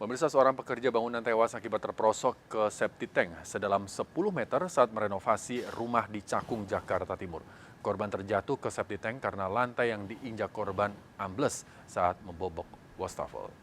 Pemirsa, seorang pekerja bangunan tewas akibat terperosok ke septic tank sedalam 10 meter saat merenovasi rumah di Cakung, Jakarta Timur. Korban terjatuh ke septic tank karena lantai yang diinjak korban ambles saat membobok wastafel.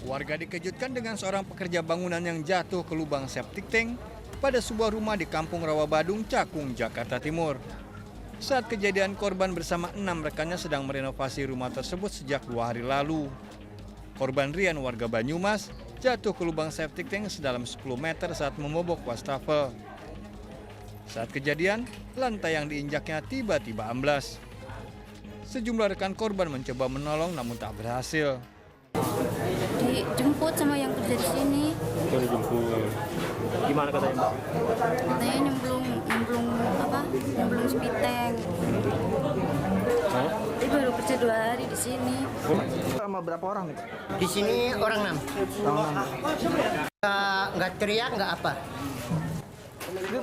Warga dikejutkan dengan seorang pekerja bangunan yang jatuh ke lubang septic tank pada sebuah rumah di Kampung Rawabadung, Cakung, Jakarta Timur. Saat kejadian, korban bersama 6 rekannya sedang merenovasi rumah tersebut sejak 2 hari lalu. Korban Rian, warga Banyumas, jatuh ke lubang septic tank sedalam 10 meter saat membobok wastafel. Saat kejadian, lantai yang diinjaknya tiba-tiba amblas. Sejumlah rekan korban mencoba menolong namun tak berhasil. Dijemput sama yang kerja di sini. Itu dijemput. Gimana katanya? Katanya nyemplung spiteng. Dia baru kerja 2 hari di sini. Sama berapa orang nih? Di sini orang 6. Orang 6. Nggak teriak, nggak apa. Itu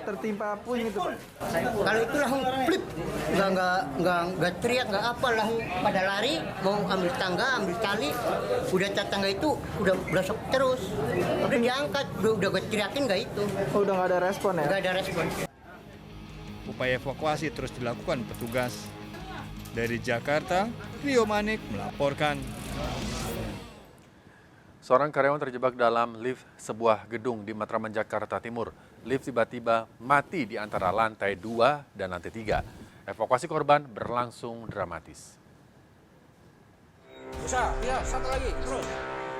tertimpa puing itu, Pak? Kalau itu langsung flip, nggak teriak, nggak apa, langsung pada lari, mau ambil tangga, ambil tali, udah tangga itu udah sok terus, udah diangkat, udah gue teriakin nggak itu. Oh, udah nggak ada respon ya? Nggak ada respon. Upaya evakuasi terus dilakukan petugas. Dari Jakarta, Rio Manik melaporkan. Seorang karyawan terjebak dalam lift sebuah gedung di Matraman, Jakarta Timur. Lift tiba-tiba mati di antara lantai 2 dan lantai 3. Evakuasi korban berlangsung dramatis. Bisa, ya, satu lagi, terus.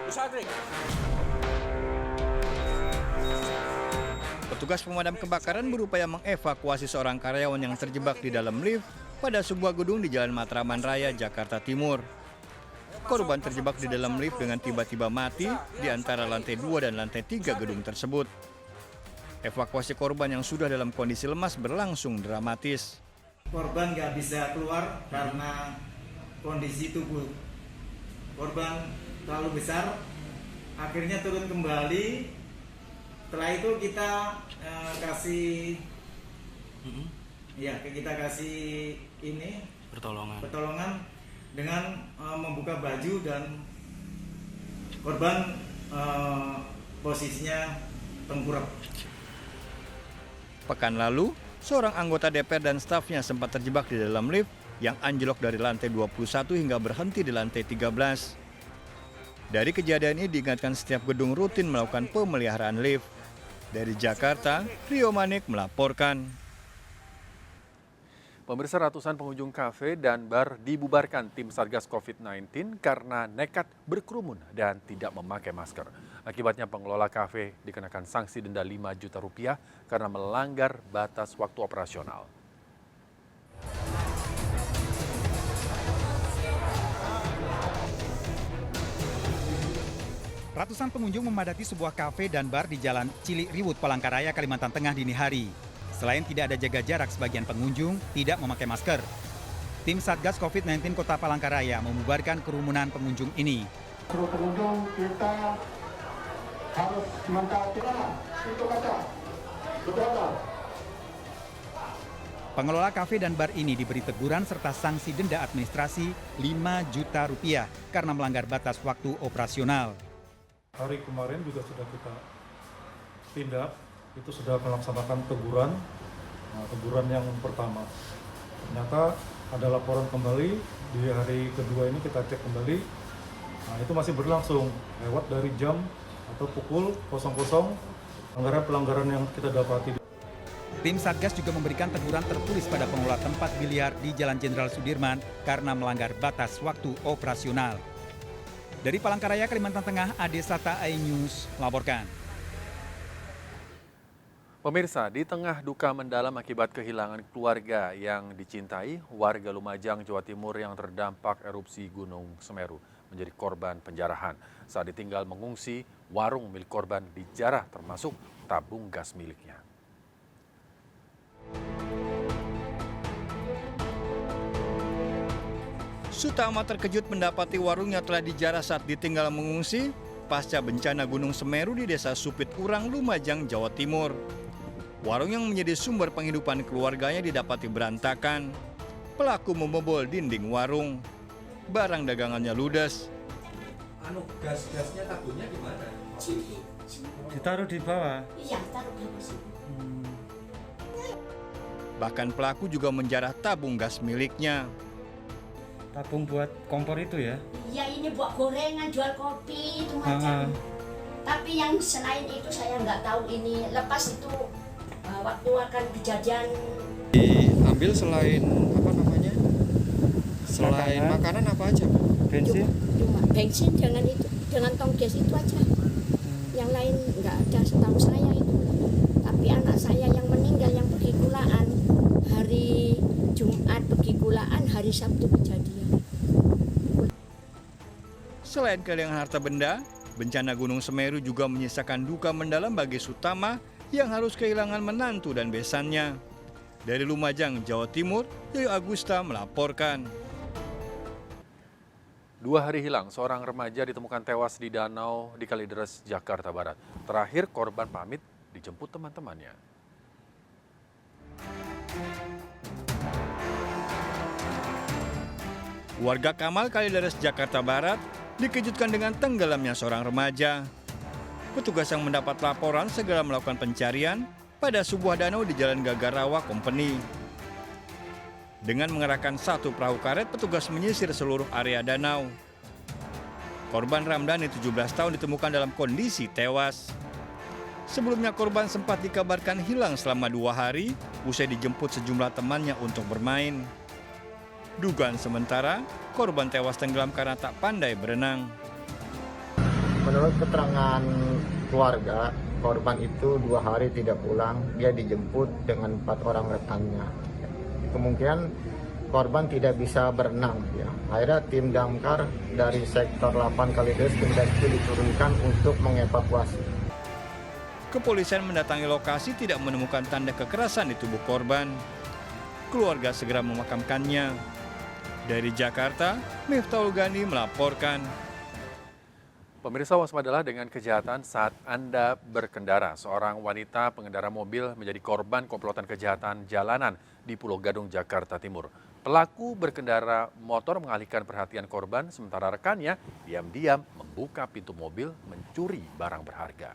Bisa, Drik. Petugas pemadam kebakaran berupaya mengevakuasi seorang karyawan yang terjebak di dalam lift pada sebuah gedung di Jalan Matraman Raya, Jakarta Timur. Korban terjebak di dalam lift dengan tiba-tiba mati di antara lantai 2 dan lantai 3 gedung tersebut. Evakuasi korban yang sudah dalam kondisi lemas berlangsung dramatis. Korban nggak bisa keluar karena kondisi tubuh korban terlalu besar, akhirnya turun kembali. Setelah itu kita kasih ini pertolongan dengan membuka baju dan korban posisinya tengkurap. Pekan lalu, seorang anggota DPR dan stafnya sempat terjebak di dalam lift yang anjlok dari lantai 21 hingga berhenti di lantai 13. Dari kejadian ini diingatkan setiap gedung rutin melakukan pemeliharaan lift. Dari Jakarta, Rio Manik melaporkan. Pemirsa, ratusan pengunjung kafe dan bar dibubarkan tim Satgas COVID-19 karena nekat berkerumun dan tidak memakai masker. Akibatnya pengelola kafe dikenakan sanksi denda 5 juta rupiah karena melanggar batas waktu operasional. Ratusan pengunjung memadati sebuah kafe dan bar di Jalan Cilikriwut, Palangkaraya, Kalimantan Tengah dini hari. Selain tidak ada jaga jarak, sebagian pengunjung tidak memakai masker. Tim Satgas COVID-19 Kota Palangkaraya membubarkan kerumunan pengunjung ini. Seluruh pengunjung kita harus mentaati pintu kaca. Pengelola kafe dan bar ini diberi teguran serta sanksi denda administrasi 5 juta rupiah karena melanggar batas waktu operasional. Hari kemarin juga sudah kita tindak, itu sudah melaksanakan teguran yang pertama. Ternyata ada laporan kembali, di hari kedua ini kita cek kembali, itu masih berlangsung lewat dari jam atau pukul 00, pelanggaran yang kita dapati. Tim Satgas juga memberikan teguran tertulis pada pengelola tempat biliar di Jalan Jenderal Sudirman karena melanggar batas waktu operasional. Dari Palangkaraya, Kalimantan Tengah, Ade Sata, iNews melaporkan. Pemirsa, di tengah duka mendalam akibat kehilangan keluarga yang dicintai, warga Lumajang, Jawa Timur yang terdampak erupsi Gunung Semeru menjadi korban penjarahan. Saat ditinggal mengungsi, warung milik korban dijarah termasuk tabung gas miliknya. Sutama terkejut mendapati warungnya telah dijarah saat ditinggal mengungsi pasca bencana Gunung Semeru di Desa Supit Urang, Lumajang, Jawa Timur. Warung yang menjadi sumber penghidupan keluarganya didapati berantakan. Pelaku membobol dinding warung. Barang dagangannya ludes. Gas-gasnya tabungnya di mana? Ditaruh di bawah. Iya, taruh di sini. Bahkan pelaku juga menjarah tabung gas miliknya. Tabung buat kompor itu ya? Iya, ini buat gorengan, jual kopi, itu macam. Tapi yang selain itu saya nggak tahu ini. Lepas itu waktu akan kejadian. Diambil selain apa namanya? Selain makanan apa aja? Bensin? Cuma bensin, jangan tong gas itu aja. Yang lain nggak ada setahu saya itu. Tapi anak saya yang meninggal yang pergi kulaan hari Jumat pergi kulaan, hari Sabtu kejadian. Selain kehilangan harta benda, bencana Gunung Semeru juga menyisakan duka mendalam bagi Sutama yang harus kehilangan menantu dan besannya. Dari Lumajang, Jawa Timur, Yoyo Agusta melaporkan. 2 hari hilang, seorang remaja ditemukan tewas di danau di Kalideres, Jakarta Barat. Terakhir korban pamit dijemput teman-temannya. Warga Kamal Kalideres, Jakarta Barat dikejutkan dengan tenggelamnya seorang remaja. Petugas yang mendapat laporan segera melakukan pencarian pada sebuah danau di Jalan Gagarawa Company. Dengan mengerahkan 1 perahu karet, petugas menyisir seluruh area danau. Korban Ramdhani 17 tahun ditemukan dalam kondisi tewas. Sebelumnya korban sempat dikabarkan hilang selama 2 hari usai dijemput sejumlah temannya untuk bermain. Dugaan sementara, korban tewas tenggelam karena tak pandai berenang. Menurut keterangan keluarga, korban itu 2 hari tidak pulang. Dia dijemput dengan 4 orang rekannya. Kemungkinan korban tidak bisa berenang. Ya. Akhirnya tim damkar dari sektor 8 Kalideres itu diturunkan untuk mengevakuasi. Kepolisian mendatangi lokasi tidak menemukan tanda kekerasan di tubuh korban. Keluarga segera memakamkannya. Dari Jakarta, Miftahul Ghani melaporkan. Pemirsa, waspadalah dengan kejahatan saat Anda berkendara. Seorang wanita pengendara mobil menjadi korban komplotan kejahatan jalanan di Pulau Gadung, Jakarta Timur. Pelaku berkendara motor mengalihkan perhatian korban, sementara rekannya diam-diam membuka pintu mobil mencuri barang berharga.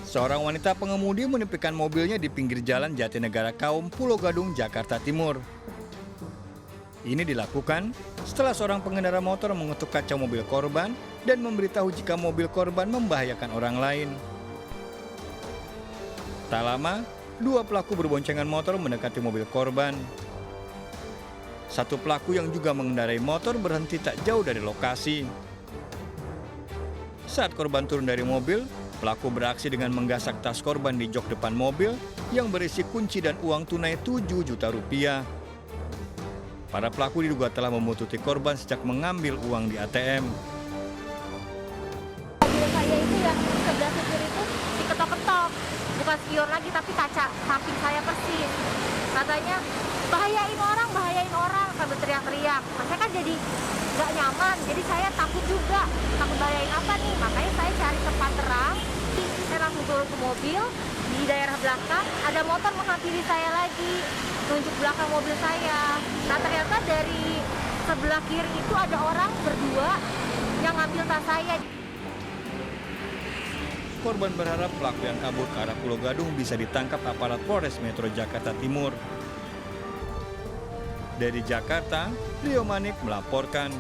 Seorang wanita pengemudi menepikan mobilnya di pinggir jalan Jatinegara Kaum, Pulau Gadung, Jakarta Timur. Ini dilakukan setelah seorang pengendara motor mengetuk kaca mobil korban dan memberitahu jika mobil korban membahayakan orang lain. Tak lama, 2 pelaku berboncengan motor mendekati mobil korban. 1 pelaku yang juga mengendarai motor berhenti tak jauh dari lokasi. Saat korban turun dari mobil, pelaku beraksi dengan menggasak tas korban di jok depan mobil yang berisi kunci dan uang tunai 7 juta rupiah. Para pelaku diduga telah memututi korban sejak mengambil uang di ATM. Mobil saya itu yang sebelah supir itu diketok-ketok, bukan spion lagi tapi kaca samping saya persis. Katanya bahayain orang, sambil teriak-teriak. Saya kan jadi nggak nyaman, jadi saya takut juga, takut bahayain apa nih. Makanya saya cari tempat terang, saya langsung turun ke mobil. Di daerah belakang ada motor menghampiri saya lagi, nunjuk belakang mobil saya. Nah ternyata dari sebelah kiri itu ada orang berdua yang ngambil tas saya. Korban berharap pelaku yang kabur ke arah Pulau Gadung bisa ditangkap aparat Polres Metro Jakarta Timur. Dari Jakarta, Rio Manik melaporkan.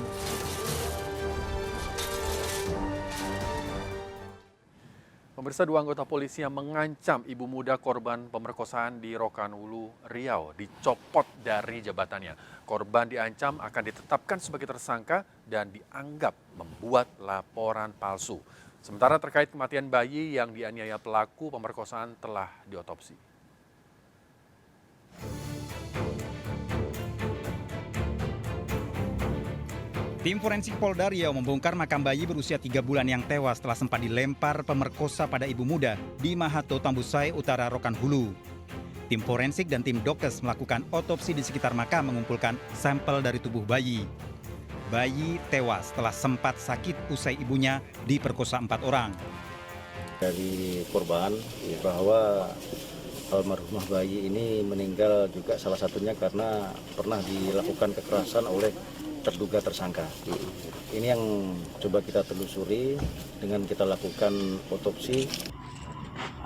Pemirsa, 2 anggota polisi yang mengancam ibu muda korban pemerkosaan di Rokan Hulu, Riau dicopot dari jabatannya. Korban diancam akan ditetapkan sebagai tersangka dan dianggap membuat laporan palsu. Sementara terkait kematian bayi yang dianiaya pelaku pemerkosaan telah diotopsi. Tim forensik Polda Riau membongkar makam bayi berusia 3 bulan yang tewas setelah sempat dilempar pemerkosa pada ibu muda di Mahato Tambusai, Utara Rokan Hulu. Tim forensik dan tim dokes melakukan otopsi di sekitar makam mengumpulkan sampel dari tubuh bayi. Bayi tewas setelah sempat sakit usai ibunya diperkosa 4 orang. Dari korban bahwa almarhumah bayi ini meninggal juga salah satunya karena pernah dilakukan kekerasan oleh terduga tersangka. Ini yang coba kita telusuri dengan kita lakukan otopsi.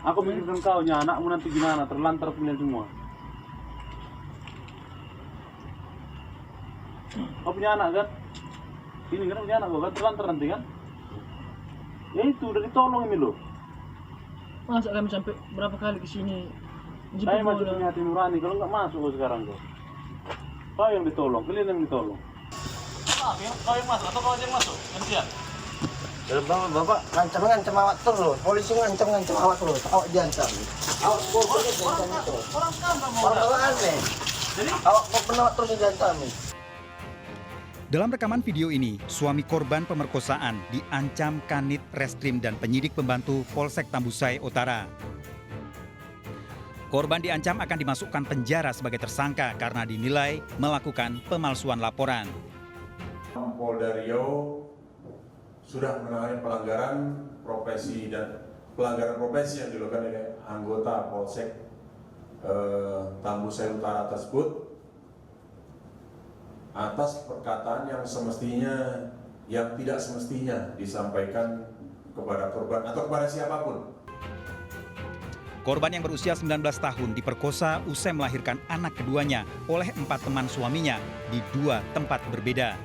Aku mikirkan kau, anakmu nanti gimana, terlantar punya semua. Kau punya anak kan? Ini kan punya anak kau kan, terlantar nanti kan? Ya itu, udah ditolong ini loh. Masa kami sampai berapa kali ke sini? Saya masih punya hati nurani, kalau nggak masuk kau sekarang kau. Kau yang ditolong, kalian yang ditolong. Maaf ya, kau yang masuk atau kau yang masuk? Gantian. Bapak ngancam awak terus, polisi ngancam awak terus, awak diancam. Awak diancam itu. Orang aneh. Jadi awak pernah terus diancam. Dalam rekaman video ini, suami korban pemerkosaan diancam Kanit Reskrim dan penyidik pembantu Polsek Tambusai Utara. Korban diancam akan dimasukkan penjara sebagai tersangka karena dinilai melakukan pemalsuan laporan. Polda Riau sudah menangani pelanggaran profesi yang dilakukan oleh anggota Polsek Tambusai Utara tersebut atas perkataan yang tidak semestinya disampaikan kepada korban atau kepada siapapun. Korban yang berusia 19 tahun diperkosa usai melahirkan anak keduanya oleh 4 teman suaminya di 2 tempat berbeda.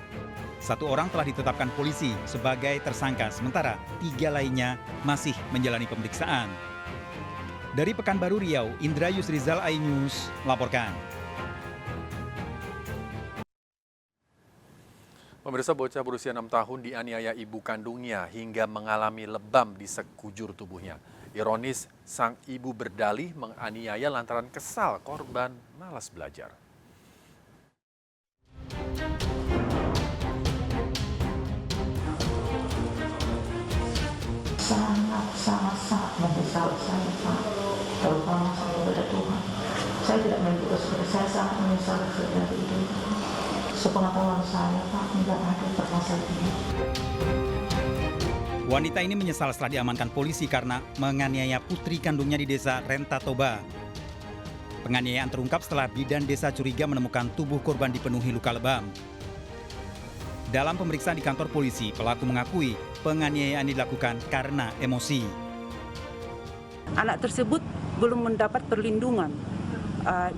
1 orang telah ditetapkan polisi sebagai tersangka, sementara 3 lainnya masih menjalani pemeriksaan. Dari Pekanbaru Riau, Indra Yusrizal, iNews melaporkan. Pemirsa, bocah berusia 6 tahun dianiaya ibu kandungnya hingga mengalami lebam di sekujur tubuhnya. Ironis, sang ibu berdalih menganiaya lantaran kesal korban malas belajar. Sangat menyesal saya, Pak. Terutama saya kepada Tuhan. Saya tidak menyebut seperti saya sangat menyesal dari itu. Sepengetahuan saya, Pak, tidak ada permasalahan ini. Wanita ini menyesal setelah diamankan polisi karena menganiaya putri kandungnya di desa Rentatoba. Penganiayaan terungkap setelah bidan desa curiga menemukan tubuh korban dipenuhi luka lebam. Dalam pemeriksaan di kantor polisi, pelaku mengakui penganiayaan dilakukan karena emosi. Anak tersebut belum mendapat perlindungan.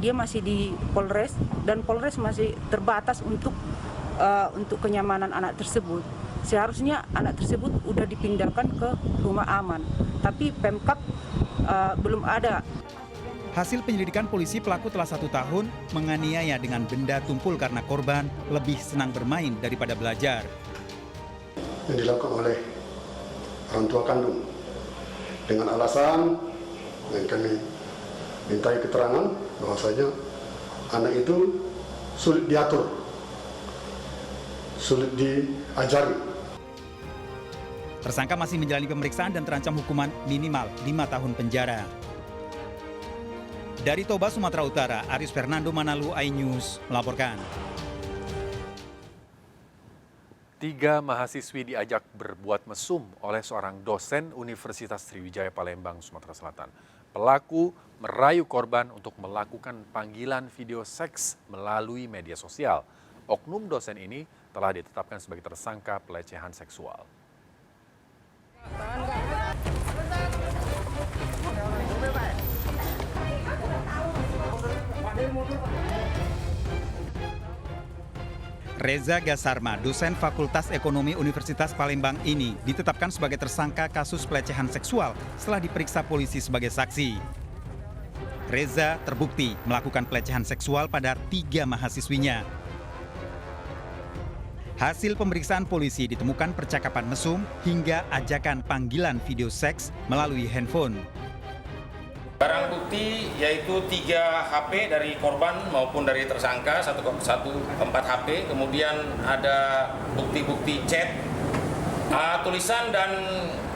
Dia masih di Polres dan Polres masih terbatas untuk kenyamanan anak tersebut. Seharusnya anak tersebut sudah dipindahkan ke rumah aman, tapi Pemkab belum ada. Hasil penyelidikan polisi, pelaku telah 1 tahun menganiaya dengan benda tumpul karena korban lebih senang bermain daripada belajar. Yang dilakukan oleh orang tua kandung dengan alasan yang kami mintai keterangan bahwasanya anak itu sulit diatur, sulit diajari. Tersangka masih menjalani pemeriksaan dan terancam hukuman minimal 5 tahun penjara. Dari Toba, Sumatera Utara, Aris Fernando Manalu, iNews melaporkan. 3 mahasiswi diajak berbuat mesum oleh seorang dosen Universitas Sriwijaya Palembang, Sumatera Selatan. Pelaku merayu korban untuk melakukan panggilan video seks melalui media sosial. Oknum dosen ini telah ditetapkan sebagai tersangka pelecehan seksual. Reza Gasarma, dosen Fakultas Ekonomi Universitas Palembang ini ditetapkan sebagai tersangka kasus pelecehan seksual setelah diperiksa polisi sebagai saksi. Reza terbukti melakukan pelecehan seksual pada 3 mahasiswinya. Hasil pemeriksaan polisi ditemukan percakapan mesum hingga ajakan panggilan video seks melalui handphone. Barang bukti yaitu 3 HP dari korban maupun dari tersangka, 4 HP, kemudian ada bukti-bukti chat, tulisan dan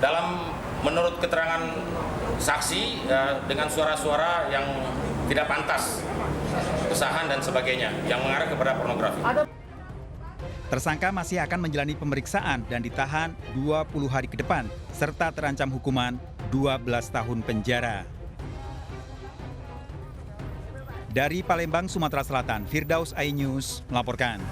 dalam menurut keterangan saksi dengan suara-suara yang tidak pantas, kesahan dan sebagainya yang mengarah kepada pornografi. Tersangka masih akan menjalani pemeriksaan dan ditahan 20 hari ke depan, serta terancam hukuman 12 tahun penjara. Dari Palembang, Sumatera Selatan, Firdaus iNews melaporkan.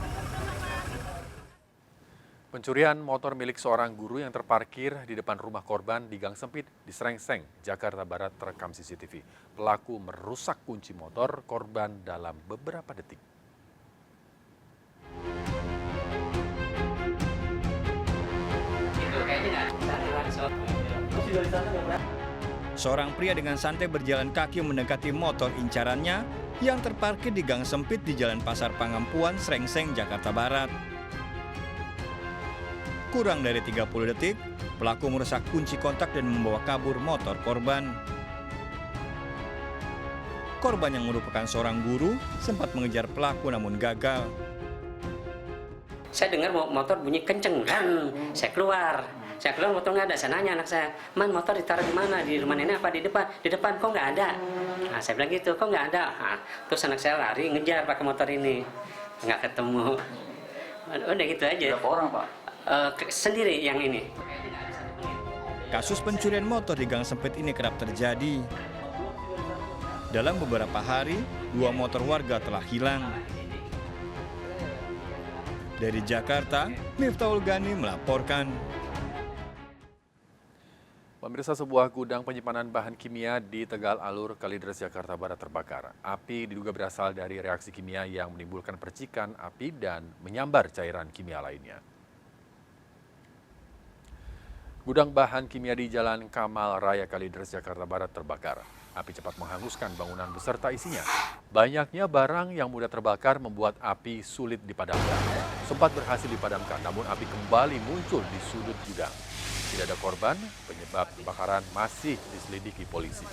Pencurian motor milik seorang guru yang terparkir di depan rumah korban di Gang Sempit di Srengseng, Jakarta Barat terekam CCTV. Pelaku merusak kunci motor korban dalam beberapa detik. Seorang pria dengan santai berjalan kaki mendekati motor incarannya yang terparkir di gang sempit di Jalan Pasar Pangampuan, Srengseng, Jakarta Barat. Kurang dari 30 detik, pelaku merusak kunci kontak dan membawa kabur motor korban. Korban yang merupakan seorang guru sempat mengejar pelaku namun gagal. Saya dengar motor bunyi kenceng kan, saya keluar motor nggak ada. Saya nanya anak saya, "Man, motor ditaruh di mana? Di rumah nenek apa di depan? Di depan kok nggak ada?" Nah, saya bilang gitu, "Kok nggak ada?" Nah, terus anak saya lari ngejar pakai motor ini, nggak ketemu. Udah gitu aja. Berapa orang, Pak? Sendiri yang ini. Kasus pencurian motor di gang sempit ini kerap terjadi. Dalam beberapa hari, 2 motor warga telah hilang. Dari Jakarta, Miftahul Gani melaporkan. Pemirsa, sebuah gudang penyimpanan bahan kimia di Tegal Alur, Kalideres, Jakarta Barat terbakar. Api diduga berasal dari reaksi kimia yang menimbulkan percikan api dan menyambar cairan kimia lainnya. Gudang bahan kimia di Jalan Kamal Raya, Kalideres, Jakarta Barat terbakar. Api cepat menghanguskan bangunan beserta isinya. Banyaknya barang yang mudah terbakar membuat api sulit dipadamkan. Sempat berhasil dipadamkan, namun api kembali muncul di sudut gudang. Tidak ada korban, penyebab kebakaran masih diselidiki polisi.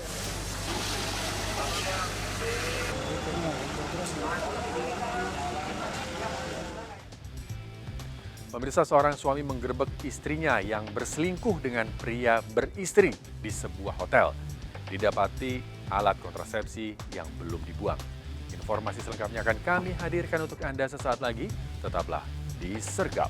Pemirsa, seorang suami menggerebek istrinya yang berselingkuh dengan pria beristri di sebuah hotel. Didapati alat kontrasepsi yang belum dibuang. Informasi selengkapnya akan kami hadirkan untuk Anda sesaat lagi. Tetaplah di Sergap.